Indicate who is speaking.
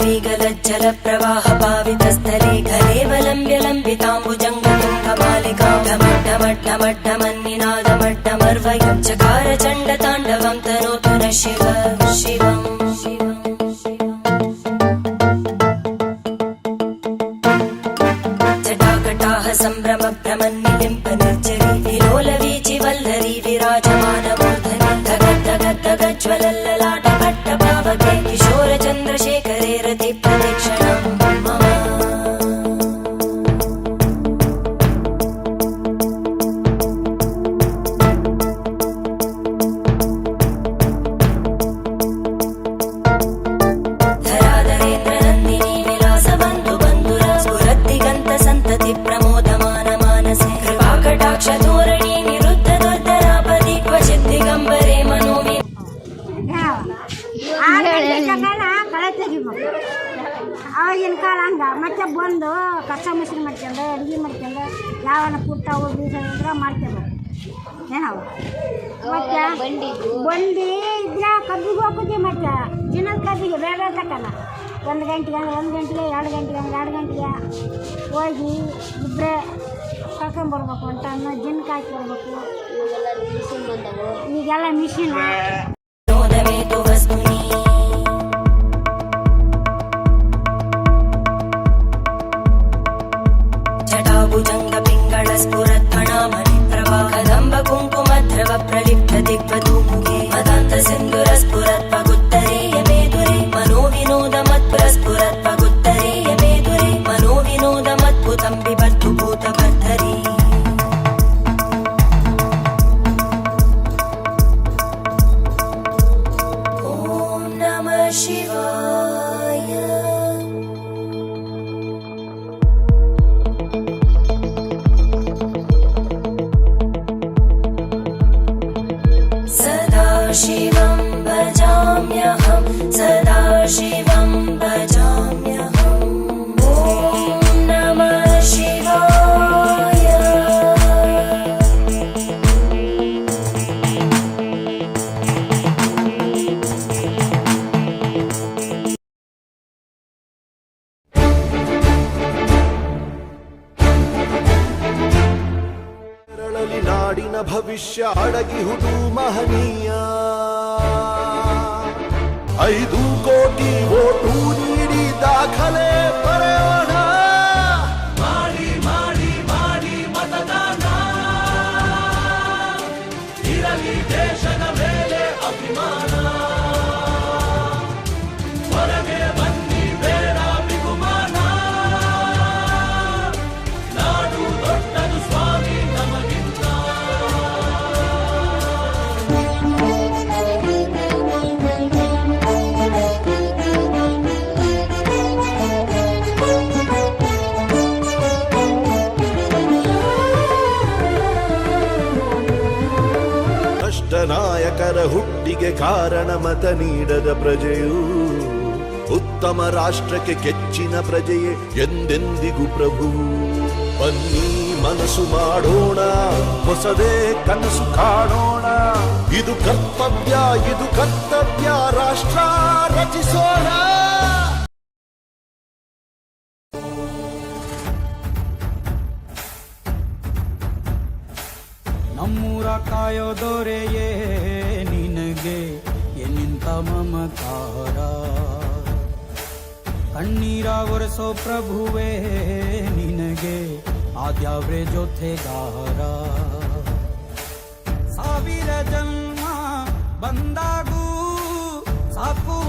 Speaker 1: वीगलज्जल प्रवाह पावितस्थले घलेवलम्ब्य लम्बिताम्बुजङ्गतुङ्गमालिकां ढमड्ढमड्ढमड्ढमन्निनादमड्ढमर्वयं चकार चण्डताण्डवं तनोतु नः शिव शिवम् जटाकटाह सम्भ्रम भ्रमन्निलिम्प निर्जरी विलोलवीचि वल्लरी विराजमानमूर्धनि धगद्धगद्धगज्ज्वलल्ललाटभट्टभावके किशोरचन्द्रशेखरे रति प्रदक्षिणं मम धराधरेन्द्रनन्दिनी विलासबन्धु बन्धुर स्फुरद्दिगन्त सन्तति प्रमोदमान मानसे कृपाकटाक्षधोರಣಿ निरुद्ध दुर्धरापदि क्वचित् दिगम्बरे मनोमि
Speaker 2: ಆವಾಗಿನ ಕಾಲ ಹಂಗ ಮತ್ತೆ ಬಂದು ಕಸ ಮಿಶ್ರಿ ಮಾಡ್ಕೊಂಡು ಅಡುಗೆ ಮಾಡ್ಕೊಂಡು ಯಾವನ ಪುಟ್ಟವು ಬೀಜ ಮಾಡ್ಕೋಬೇಕು ಏನವ ಮತ್ತೆ ಬಂಡಿ ಇದ್ರೆ ಕಬ್ಬಿಗೆ ಹೋಗ್ತೀವಿ ಮತ್ತೆ ದಿನದ ಕಬ್ಬಿಗೆ ಬೇರೆ ತಕ್ಕಲ್ಲ 1 ಗಂಟೆಗೆ 2 ಗಂಟೆಗೆ 2 ಗಂಟೆಗೆ ಹೋಗಿ ಇಬ್ಬರೇ ಕರ್ಕೊಂಬರ್ಬೇಕು ಅಂತ ಅನ್ನೋ ದಿನಕ್ಕೆ ಹಾಕಿ ಬರ್ಬೇಕು ಈಗೆಲ್ಲ ಮಿಷಿನ್
Speaker 1: जटाभुजङ्ग पिङ्गळ स्फुरत्फणामणि प्रभा कदम्ब कुङ्कुमद्रव प्रलिप्त दिग्वधूमुखे मदान्त सिन्दुर स्फुरत्पगुत्तरीय मेदुरे मनोविनोदमत्पुर स्फुरत्पगुत्तरीय मेदुरे मनोविनोदमद्भुतं बिभर्तु भूतभर्धरी ॐ नमः शिवाय शिवं भजाम्यहं सदा शिवं भजाम्यहम् ॐ नमः शिवाय
Speaker 3: ಕೇರಳಲಿ ನಾಡಿನ ಭವಿಷ್ಯ ಅಡಗಿಹುದು ಮಹನೀಯ 5 ಕೋಟಿ ಓಟು ನೀಡಿ ದಾಖಲೆ ಬರೆಯೋಣ ಮಾಡಿ ಮಾಡಿ ಮಾಡಿ ಮತದಾನ ಇರಲಿ ದೇಶದ ಮೇಲೆ ಅಭಿಮಾನ ಹೊರಗೆ ಬನ್ನಿ ಬೇಡ ಬಿಗುಮಾನ ನಾಡು ದೊಡ್ಡದು ಸ್ವಾಮಿ ನಮಗಿಂತ ನಾಯಕರ ಹುಟ್ಟಿಗೆ ಕಾರಣ ಮತ ನೀಡದ ಪ್ರಜೆಯು ಉತ್ತಮ ರಾಷ್ಟ್ರಕ್ಕೆ ಕೆಚ್ಚಿನ ಪ್ರಜೆಯೇ ಎಂದೆಂದಿಗೂ ಪ್ರಭು ಬನ್ನಿ ಮನಸ್ಸು ಮಾಡೋಣ ಹೊಸದೇ ಕನಸು ಕಾಣೋಣ ಇದು ಕರ್ತವ್ಯ ರಾಷ್ಟ್ರ ರಚಿಸೋಣ
Speaker 4: ನಮ್ಮೂರ ಕಾಯೋ ದೊರೆಯೇ ನಿನಗೆ ಎನ್ನಿಂತ ಮಮಕಾರ ಕಣ್ಣೀರ ಒರೆಸೋ ಪ್ರಭುವೇ ನಿನಗೆ ಆದ್ಯಾವ್ರೆ ಜೊತೆಗಾರ ಸಾವಿರ ಜನ್ಮ ಬಂದಾಗೂ ಸಾಕುವ